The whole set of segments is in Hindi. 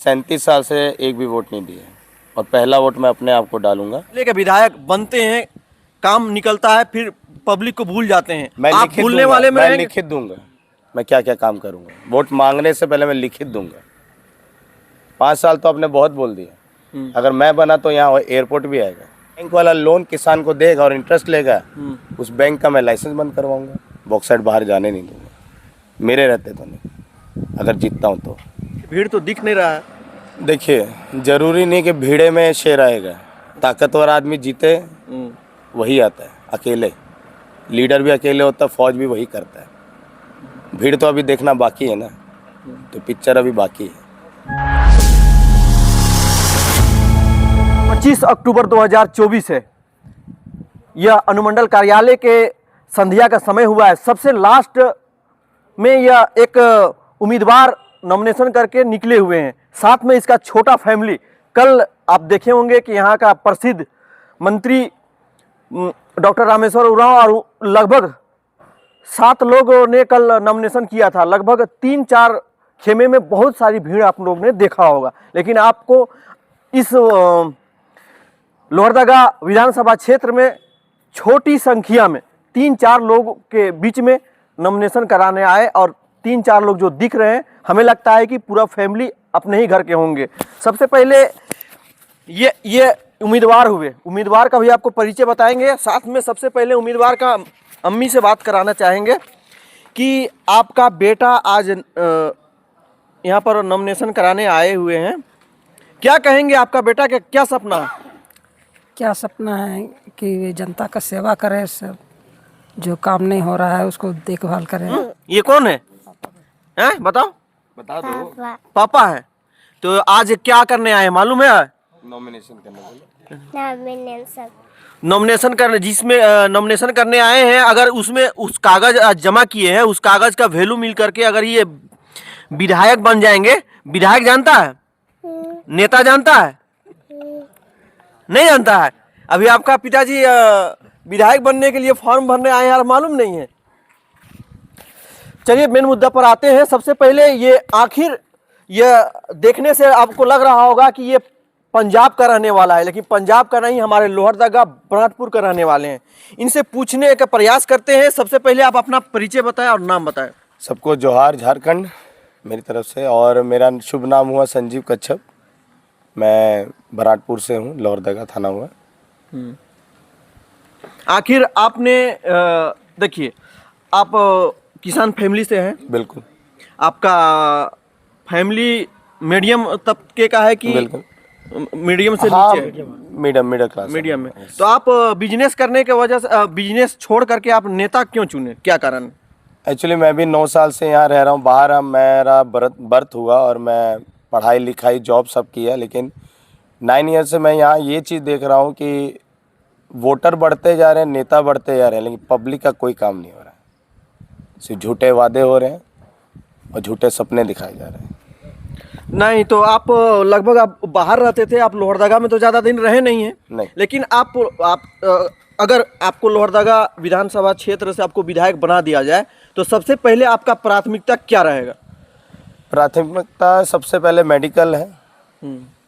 37 साल से एक भी वोट नहीं दिया और पहला वोट मैं अपने आप को डालूंगा। लेके विधायक बनते हैं, काम निकलता है, फिर पब्लिक को भूल जाते हैं। मैं आप लिखित भूलने दूंगा, वाले में मैं रहेंगे? लिखित दूंगा मैं क्या क्या काम करूंगा। वोट मांगने से पहले मैं लिखित दूंगा। 5 साल तो आपने बहुत बोल दिया। अगर मैं बना तो यहाँ एयरपोर्ट भी आएगा, बैंक वाला लोन किसान को देगा और इंटरेस्ट लेगा। उस बैंक का मैं लाइसेंस बंद करवाऊंगा, बॉक्साइट बाहर जाने नहीं दूंगा, मेरे रहते तो नहीं, अगर जीतता हूँ तो। भीड़ तो दिख नहीं रहा है। देखिए, जरूरी नहीं कि भीड़े में शेर आएगा। ताकतवर आदमी जीते वही आता है, अकेले लीडर भी अकेले होता है, फौज भी वही करता है। भीड़ तो अभी देखना बाकी है ना, तो पिक्चर अभी बाकी है। 25 अक्टूबर 2024 है। यह अनुमंडल कार्यालय के संध्या का समय हुआ है। सबसे लास्ट में यह एक उम्मीदवार नॉमिनेशन करके निकले हुए हैं, साथ में इसका छोटा फैमिली। कल आप देखे होंगे कि यहाँ का प्रसिद्ध मंत्री डॉक्टर रामेश्वर उरांव और लगभग 7 लोगों ने कल नॉमिनेशन किया था। लगभग 3-4 खेमे में बहुत सारी भीड़ आप लोगों ने देखा होगा, लेकिन आपको इस लोहरदगा विधानसभा क्षेत्र में छोटी संख्या में 3-4 लोग के बीच में नॉमिनेशन कराने आए और 3-4 लोग जो दिख रहे हैं, हमें लगता है कि पूरा फैमिली अपने ही घर के होंगे। सबसे पहले ये उम्मीदवार हुए, उम्मीदवार का भी आपको परिचय बताएंगे। साथ में सबसे पहले उम्मीदवार का अम्मी से बात कराना चाहेंगे कि आपका बेटा आज यहाँ पर नॉमिनेशन कराने आए हुए हैं। क्या कहेंगे, आपका बेटा का क्या सपना है? क्या सपना है कि जनता का सेवा करे, सब जो काम नहीं हो रहा है उसको देखभाल करें। ये कौन है? हैं बताओ, बता दो। पापा है। तो आज क्या करने आए मालूम है? नॉमिनेशन करने बोले। नॉमिनेशन करने, जिसमें नॉमिनेशन करने आए हैं, अगर उसमें उस कागज जमा किए हैं, उस कागज का वैल्यू मिल करके अगर ये विधायक बन जाएंगे। विधायक जानता है? नेता जानता है? नहीं जानता है। अभी आपका पिताजी विधायक बनने के लिए फॉर्म भरने आए हैं और मालूम नहीं है। चलिए मेन मुद्दा पर आते हैं। सबसे पहले ये आखिर ये देखने से आपको लग रहा होगा कि ये पंजाब का रहने वाला है, लेकिन पंजाब का नहीं, हमारे लोहरदगा बराड़पुर का रहने वाले हैं। इनसे पूछने का प्रयास करते हैं। सबसे पहले आप अपना परिचय बताएं और नाम बताएं। सबको जोहार झारखंड मेरी तरफ से, और मेरा शुभ नाम हुआ संजीव कच्छप। मैं बराड़पुर से हूँ, लोहरदगा थाना हुआ। आखिर आपने देखिए, आप किसान फैमिली से हैं। बिल्कुल। आपका फैमिली मीडियम तबके का है कि बिल्कुल मीडियम से हाँ, नीचे है? मिडिल क्लास मीडियम में। तो आप बिजनेस करने के वजह से, बिजनेस छोड़ करके आप नेता क्यों चुने, क्या कारण? एक्चुअली मैं भी 9 साल से यहाँ रह रहा हूँ बाहर। मेरा बर्थ हुआ और मैं पढ़ाई लिखाई जॉब सब किया, लेकिन 9 ईयर से मैं यहाँ ये चीज़ देख रहा हूँ कि वोटर बढ़ते जा रहे हैं, नेता बढ़ते जा रहे हैं, लेकिन पब्लिक का कोई काम नहीं हो रहा है। सिर्फ झूठे वादे हो रहे हैं और झूठे सपने दिखाए जा रहे हैं। नहीं तो आप लगभग आप बाहर रहते थे, आप लोहरदगा में तो ज़्यादा दिन रहे नहीं हैं। नहीं। लेकिन आप अगर आपको लोहरदगा विधानसभा क्षेत्र से आपको विधायक बना दिया जाए तो सबसे पहले आपका प्राथमिकता क्या रहेगा? प्राथमिकता सबसे पहले मेडिकल है।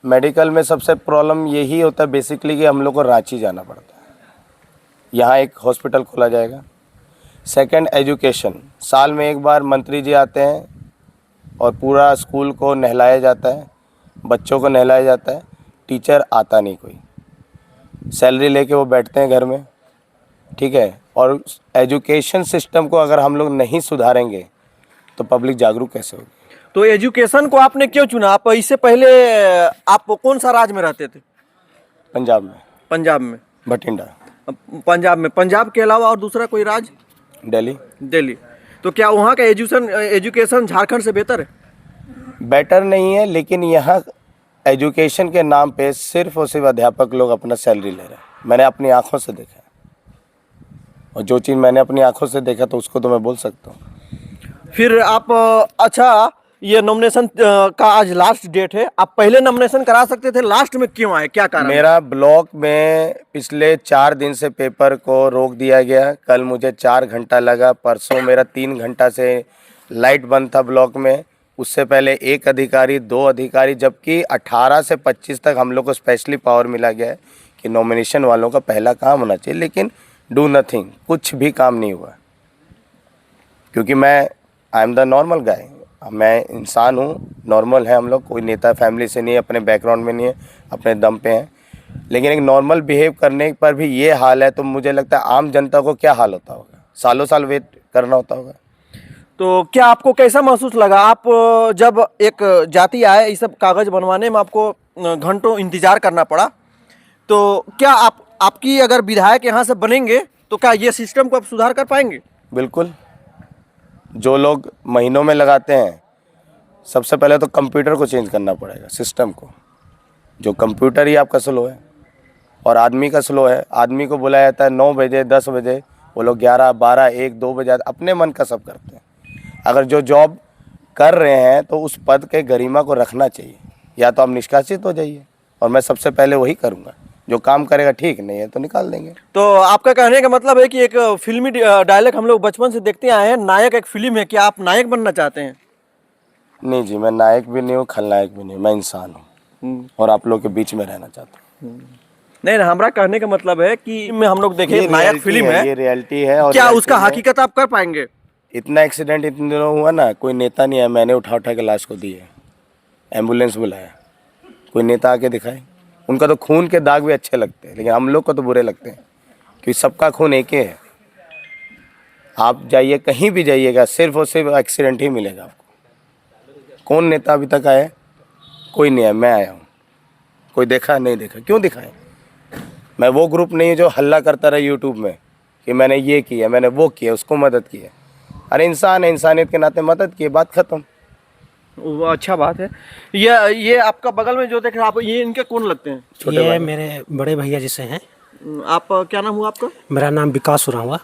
मेडिकल में सबसे प्रॉब्लम यही होता है बेसिकली कि हम लोग को रांची जाना पड़ता है। यहाँ एक हॉस्पिटल खोला जाएगा। Second, education. साल में एक बार मंत्री जी आते हैं और पूरा स्कूल को नहलाया जाता है, बच्चों को नहलाया जाता है। टीचर आता नहीं कोई, सैलरी लेके वो बैठते हैं घर में, ठीक है। और एजुकेशन सिस्टम को अगर हम लोग नहीं सुधारेंगे तो पब्लिक जागरूक कैसे होगी? तो एजुकेशन को आपने क्यों चुना? आप इससे पहले आप कौन सा राज्य में रहते थे? पंजाब में। पंजाब में, बठिंडा। पंजाब में। पंजाब के अलावा और दूसरा कोई राज्य? दिल्ली। दिल्ली। तो क्या वहाँ का एजुकेशन झारखंड से बेहतर है? बेटर नहीं है, लेकिन यहाँ एजुकेशन के नाम पे सिर्फ और सिर्फ अध्यापक लोग अपना सैलरी ले रहे हैं। मैंने अपनी आंखों से देखा है, और जो चीज़ मैंने अपनी आंखों से देखा तो उसको तो मैं बोल सकता हूँ। फिर आप अच्छा, ये नॉमिनेशन का आज लास्ट डेट है। आप पहले नॉमिनेशन करा सकते थे, लास्ट में क्यों आए, क्या कारण? मेरा ब्लॉक में पिछले 4 दिन से पेपर को रोक दिया गया। कल मुझे 4 घंटा लगा, परसों मेरा 3 घंटा से लाइट बंद था ब्लॉक में। उससे पहले 1 अधिकारी, 2 अधिकारी, जबकि 18 से 25 तक हम लोग को स्पेशली पावर मिला गया है कि नॉमिनेशन वालों का पहला काम होना चाहिए, लेकिन डू नथिंग, कुछ भी काम नहीं हुआ। क्योंकि I am the normal guy, मैं इंसान हूँ, नॉर्मल है हम लोग, कोई नेता फैमिली से नहीं है, अपने बैकग्राउंड में नहीं है, अपने दम पे हैं, लेकिन एक नॉर्मल बिहेव करने पर भी ये हाल है, तो मुझे लगता है आम जनता को क्या हाल होता होगा, सालों साल वेट करना होता होगा। तो क्या आपको कैसा महसूस लगा, आप जब एक जाति आए, ये सब कागज बनवाने में आपको घंटों इंतजार करना पड़ा, तो क्या आपकी अगर विधायक यहाँ से बनेंगे तो क्या ये सिस्टम को आप सुधार कर पाएंगे? बिल्कुल, जो लोग महीनों में लगाते हैं, सबसे पहले तो कंप्यूटर को चेंज करना पड़ेगा, सिस्टम को। जो कंप्यूटर ही आपका स्लो है और आदमी का स्लो है। आदमी को बुलाया जाता है 9 बजे 10 बजे, वो लोग 11, 12, 1, 2 बजे अपने मन का सब करते हैं। अगर जो जॉब कर रहे हैं तो उस पद के गरिमा को रखना चाहिए, या तो आप निष्कासित हो जाइए, और मैं सबसे पहले वही करूँगा। जो काम करेगा ठीक, नहीं है तो निकाल देंगे। तो आपका कहने का मतलब है कि एक फिल्मी डायलॉग हम लोग बचपन से देखते आए हैं, नायक एक फिल्म है, क्या आप नायक बनना चाहते हैं? नहीं जी, मैं नायक भी नहीं हूँ, खलनायक भी नहीं हूँ, मैं इंसान हूँ और आप लोग के बीच में रहना चाहता हूँ। नहीं, हमारा कहने का मतलब है कि में हम लोग देखे नायक फिल्म है, ये रियलिटी है। और क्या उसका हकीकत आप कर पाएंगे? इतना एक्सीडेंट इतने दिनों हुआ ना, कोई नेता नहीं है, मैंने उठा के लाश को दी है, एम्बुलेंस बुलाया, कोई नेता आके दिखाए। उनका तो खून के दाग भी अच्छे लगते हैं, लेकिन हम लोग को तो बुरे लगते हैं, क्योंकि सबका खून एक ही है। आप जाइए, कहीं भी जाइएगा, सिर्फ और सिर्फ एक्सीडेंट ही मिलेगा आपको। कौन नेता अभी तक आया? कोई नहीं है, मैं आया हूँ। कोई देखा? नहीं देखा। क्यों दिखाएं? मैं वो ग्रुप नहीं है जो हल्ला करता रहा यूट्यूब में कि मैंने ये किया, मैंने वो किया, उसको मदद की है। अरे इंसान है, इंसानियत के नाते मदद की, बात खत्म। वो अच्छा बात है। ये आपका बगल में जो देख रहे हैं आप, ये इनके कौन लगते हैं? ये मेरे बड़े भैया जिसे हैं। आप क्या नाम हुआ आपका? मेरा नाम विकास उरांव हुआ।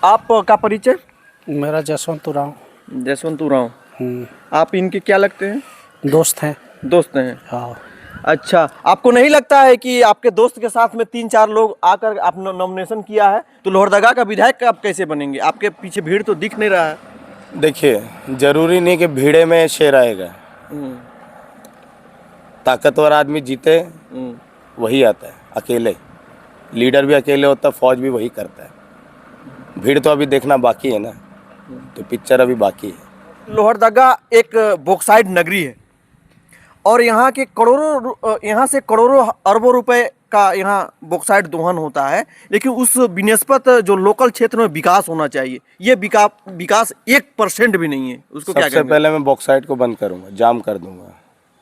आपका परिचय? मेरा जसवंत उरांव। जसवंत उरांव। आप इनके क्या लगते हैं? दोस्त हैं। दोस्त हैं। हाँ। अच्छा, आपको नहीं लगता है कि आपके दोस्त के साथ में 3-4 लोग आकर आपने नॉमिनेशन किया है, तो लोहरदगा का विधायक आप कैसे बनेंगे? आपके पीछे भीड़ तो दिख नहीं रहा है। देखिए, जरूरी नहीं कि भीड़े में शेर आएगा। ताकतवर आदमी जीते वही आता है, अकेले। लीडर भी अकेले होता है, फौज भी वही करता है। भीड़ तो अभी देखना बाकी है ना, तो पिक्चर अभी बाकी है। लोहरदगा एक बॉक्साइट नगरी है और यहाँ के यहाँ से करोड़ों अरबों रुपए का यहाँ बॉक्साइट दोहन होता है, लेकिन उस बिनस्बत जो लोकल क्षेत्र में विकास होना चाहिए, ये विकास 1% भी नहीं है। उसको क्या सबसे पहले मैं बॉक्साइट को बंद करूँगा, जाम कर दूंगा।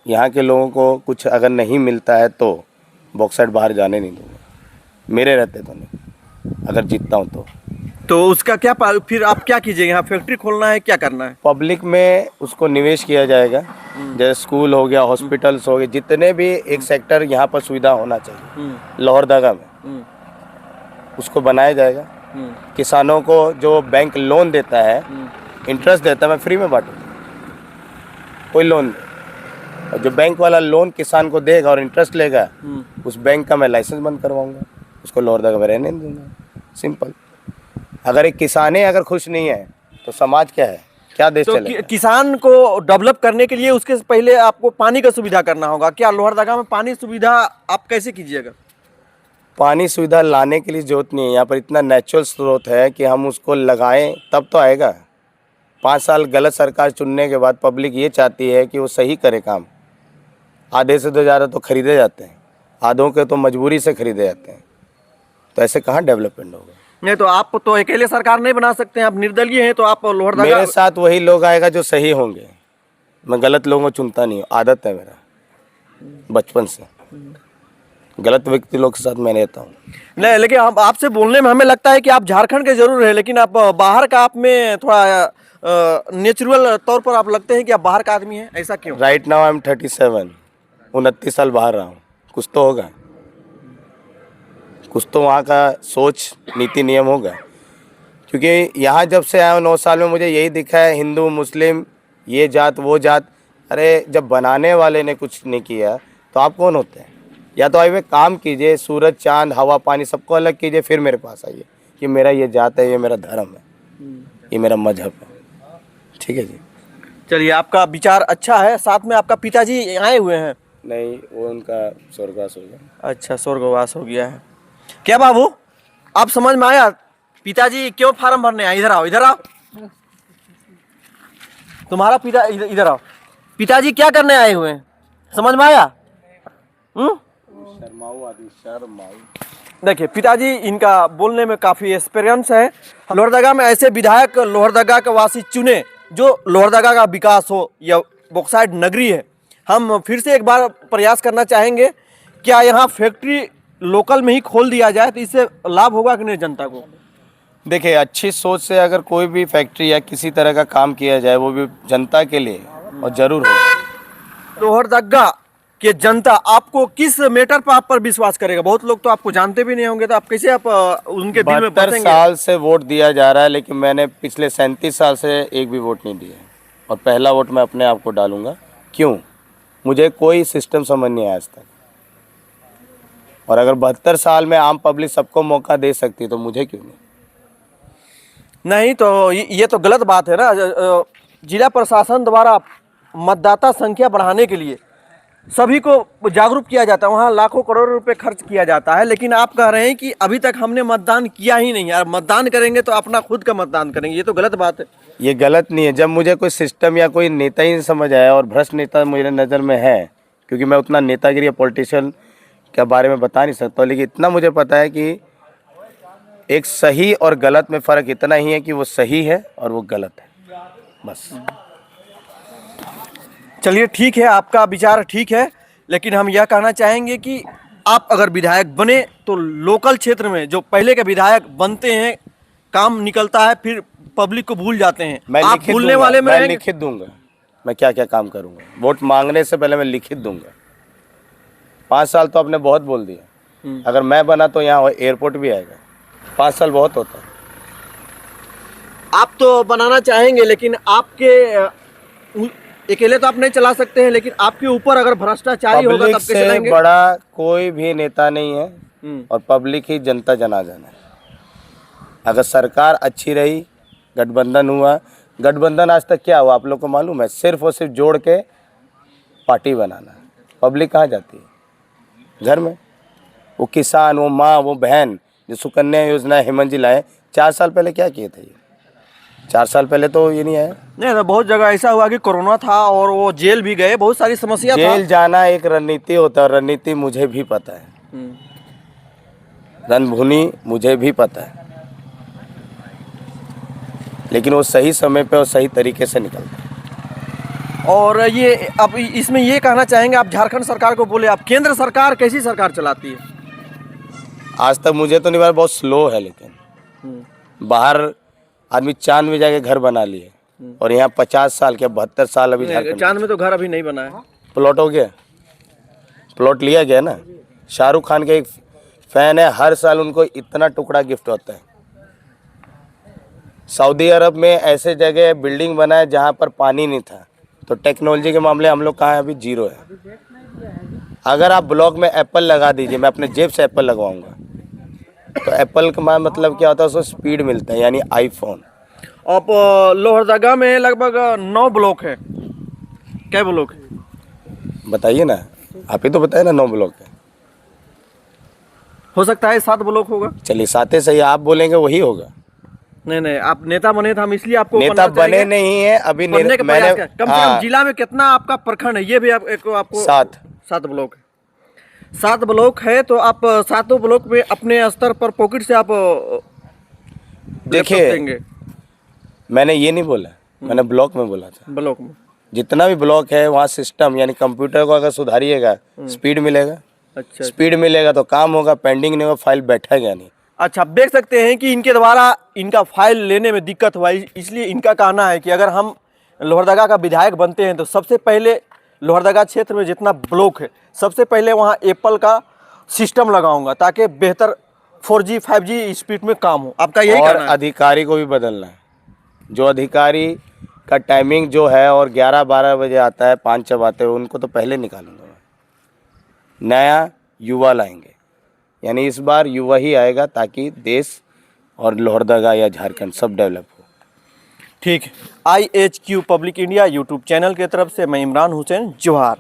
यहाँ के लोगों को कुछ अगर नहीं मिलता है तो बॉक्साइट बाहर जाने नहीं दूंगा, मेरे रहते तो नहीं, अगर जीतता हूँ तो उसका क्या फिर आप क्या कीजिएगा? यहाँ फैक्ट्री खोलना है, क्या करना है? पब्लिक में उसको निवेश किया जाएगा, जैसे स्कूल हो गया, हॉस्पिटल्स हो गए, जितने भी एक सेक्टर यहाँ पर सुविधा होना चाहिए लोहरदगा में, उसको बनाया जाएगा। किसानों को जो बैंक लोन देता है, इंटरेस्ट देता है, मैं फ्री में बांटूंगा, कोई लोन नहीं। और जो बैंक वाला लोन किसान को देगा और इंटरेस्ट लेगा, उस बैंक का मैं लाइसेंस बंद करवाऊंगा, उसको लोहरदगा में रहने नहीं दूंगा। सिंपल। अगर एक किसान ही अगर खुश नहीं है तो समाज क्या है, क्या देश चलेगा? किसान को डेवलप करने के लिए उसके पहले आपको पानी का सुविधा करना होगा। क्या लोहरदगा में पानी सुविधा आप कैसे कीजिएगा? पानी सुविधा लाने के लिए जरूरत नहीं है, यहाँ पर इतना नेचुरल स्रोत है कि हम उसको लगाएं तब तो आएगा। 5 साल गलत सरकार चुनने के बाद पब्लिक ये चाहती है कि वो सही करे काम। आधे से तो ज़्यादा तो खरीदे जाते हैं, आधों के तो मजबूरी से खरीदे जाते हैं, तो ऐसे कहाँ डेवलपमेंट होगा? नहीं, तो आप तो अकेले सरकार नहीं बना सकते हैं, आप निर्दलीय हैं, तो आप लोहरदगा। मेरे साथ वही लोग आएगा जो सही होंगे, मैं गलत लोगों को चुनता नहीं हूँ, आदत है मेरा बचपन से। गलत व्यक्ति लोग के साथ मैं रहता हूँ। नहीं, लेकिन हम आपसे बोलने में हमें लगता है कि आप झारखंड के जरूर हैं, लेकिन आप बाहर का, आप में थोड़ा नेचुरल तौर पर आप लगते हैं कि आप बाहर का आदमी हैं। ऐसा क्यों? राइट नाउ आई एम 37, 29 साल बाहर रहा हूँ, कुछ तो होगा, कुछ तो वहाँ का सोच नीति नियम होगा। क्योंकि यहाँ जब से आया हूँ 9 साल में मुझे यही दिखा है, हिंदू मुस्लिम, ये जात वो जात। अरे जब बनाने वाले ने कुछ नहीं किया तो आप कौन होते हैं? या तो आइए काम कीजिए, सूरज चांद हवा पानी सबको अलग कीजिए, फिर मेरे पास आइए कि मेरा ये जात है, ये मेरा धर्म है, ये मेरा मजहब है। ठीक है जी। चलिए, आपका विचार अच्छा है। साथ में आपका पिताजी आए हुए हैं। नहीं, वो उनका स्वर्गवास हो गया। अच्छा, स्वर्गवास हो गया है। क्या बाबू, आप समझ में आया पिताजी क्यों फार्म भरने आए? इधर आओ, इधर आओ। तुम्हारा पिता इधर आओ। पिताजी क्या करने आए हुए हैं, समझ में आया? शर्माऊ आदमी, शर्माऊ। देखिए, पिताजी इनका बोलने में काफ़ी एक्सपीरियंस है। लोहरदगा में ऐसे विधायक लोहरदगा के वासी चुने जो लोहरदगा का विकास हो, या बॉक्साइट नगरी है। हम फिर से एक बार प्रयास करना चाहेंगे, क्या यहाँ फैक्ट्री लोकल में ही खोल दिया जाए तो इससे लाभ होगा कि नहीं जनता को? देखिए, अच्छी सोच से अगर कोई भी फैक्ट्री या किसी तरह का काम किया जाए, वो भी जनता के लिए, और जरूर हो। लोहरदगा के जनता आपको किस मैटर पर आप पर विश्वास करेगा? बहुत लोग तो आपको जानते भी नहीं होंगे, तो आप कैसे आप उनके दिल में 72 बसेंगे? साल से वोट दिया जा रहा है, लेकिन मैंने पिछले 37 साल से एक भी वोट नहीं दिया, और पहला वोट मैं अपने आप को डालूंगा। क्यों? मुझे कोई सिस्टम समझ नहीं आया आज तक, और अगर 72 साल में आम पब्लिक सबको मौका दे सकती तो मुझे क्यों नहीं? नहीं, तो ये तो गलत बात है ना। जिला प्रशासन द्वारा मतदाता संख्या बढ़ाने के लिए सभी को जागरूक किया जाता है, वहाँ लाखों करोड़ रुपए खर्च किया जाता है, लेकिन आप कह रहे हैं कि अभी तक हमने मतदान किया ही नहीं है। मतदान करेंगे तो अपना खुद का मतदान करेंगे, ये तो गलत बात है। ये गलत नहीं है। जब मुझे कोई सिस्टम या कोई नेता ही नहीं समझ आया, और भ्रष्ट नेता मेरे नज़र में है, क्योंकि मैं उतना नेतागिरी या पॉलिटिशियन के बारे में बता नहीं सकता, लेकिन इतना मुझे पता है कि एक सही और गलत में फ़र्क इतना ही है कि वो सही है और वो गलत है, बस। चलिए, ठीक है, आपका विचार ठीक है, लेकिन हम यह कहना चाहेंगे कि आप अगर विधायक बने तो लोकल क्षेत्र में जो पहले के विधायक बनते हैं, काम निकलता है, फिर पब्लिक को भूल जाते हैं। मैं आप लिखित भूलने दूंगा, वाले में मैं रहेंगे। लिखित दूंगा मैं क्या क्या काम करूंगा। वोट मांगने से पहले मैं लिखित दूंगा। 5 साल तो आपने बहुत बोल दिया। अगर मैं बना तो यहाँ एयरपोर्ट भी आएगा। 5 साल बहुत होता है। आप तो बनाना चाहेंगे, लेकिन आपके अकेले तो आप नहीं चला सकते हैं, लेकिन आपके ऊपर अगर भ्रष्टाचारी होगा पब्लिक तब कैसे से चलाएंगे? बड़ा कोई भी नेता नहीं है, और पब्लिक ही जनता जनार्दन है। अगर सरकार अच्छी रही, गठबंधन हुआ, गठबंधन आज तक क्या हुआ आप लोग को मालूम है? सिर्फ और सिर्फ जोड़ के पार्टी बनाना। पब्लिक कहाँ जाती है? घर में। वो किसान, वो माँ, वो बहन, जो सुकन्या योजना हेमंत जी लाए, 4 साल पहले क्या किए थे ये? 4 साल पहले तो ये नहीं आया। नहीं, तो बहुत जगह ऐसा हुआ कि कोरोना था और वो जेल भी गए, बहुत सारी समस्या था। जेल जाना एक रणनीति होता है, रणनीति मुझे भी पता है, रणभूमि मुझे भी पता है, लेकिन वो सही समय पे और सही तरीके से निकलता है। और ये अब इसमें ये कहना चाहेंगे, आप झारखंड सरकार को बोले, आप केंद्र सरकार कैसी सरकार चलाती है? आज तक मुझे तो नहीं पता, बहुत स्लो है। लेकिन बाहर आदमी चांद में जाके घर बना लिए, और यहाँ 50 साल के 72 साल अभी झारखंड। चांद में तो घर अभी नहीं बना है। प्लॉट हो गया, प्लॉट लिया गया ना। शाहरुख खान के एक फैन है, हर साल उनको इतना टुकड़ा गिफ्ट होता है। सऊदी अरब में ऐसे जगह बिल्डिंग बना है जहाँ पर पानी नहीं था। तो टेक्नोलॉजी के मामले हम लोग कहाँ हैं? अभी जीरो है। अगर आप ब्लॉक में एप्पल लगा दीजिए, मैं अपने जेब से एप्पल लगवाऊंगा, तो एप्पल का मतलब क्या होता है? उसको स्पीड मिलता है, यानी आईफोन। अब लोहरदगा में लगभग 9 ब्लॉक है। क्या ब्लॉक है? बताइए ना, आप ही तो बताए ना 9 ब्लॉक है। हो सकता है 7 ब्लॉक होगा। चलिए, 7 सही, आप बोलेंगे वही होगा। नहीं, आप नेता बने थे, हम इसलिए आपको नेता बनना बने चाहेंगे। नहीं है अभी। बनने का मैंने प्रयास किया। कम से हाँ, कम जिला में कितना आपका प्रखंड है? ये भी आपको 7 ब्लॉक है। 7 ब्लॉक है, तो आप 7 ब्लॉक में अपने स्तर पर पॉकेट से आप देखिए, मैंने ये नहीं बोला, मैंने ब्लॉक में बोला था। ब्लॉक में जितना भी ब्लॉक है वहाँ सिस्टम, यानी कंप्यूटर को अगर सुधारिएगा, स्पीड मिलेगा। अच्छा, स्पीड मिलेगा तो काम होगा, पेंडिंग नहीं होगा, फाइल बैठेगा नहीं। अच्छा, आप देख सकते हैं कि इनके द्वारा इनका फाइल लेने में दिक्कत हुआ, इसलिए इनका कहना है कि अगर हम लोहरदगा का विधायक बनते हैं तो सबसे पहले लोहरदगा क्षेत्र में जितना ब्लॉक है, सबसे पहले वहाँ एप्पल का सिस्टम लगाऊंगा, ताकि बेहतर 4G 5G स्पीड में काम हो। आपका यही और कहना है? अधिकारी को भी बदलना है। जो अधिकारी का टाइमिंग जो है, और 11-12 बजे आता है, 5 जब आते हैं, उनको तो पहले निकालूंगा मैं। नया युवा लाएंगे, यानी इस बार युवा ही आएगा, ताकि देश और लोहरदगा या झारखंड सब डेवलप हो। ठीक है। IHQ public India YouTube channel की तरफ से मैं इमरान हुसैन, जोहार।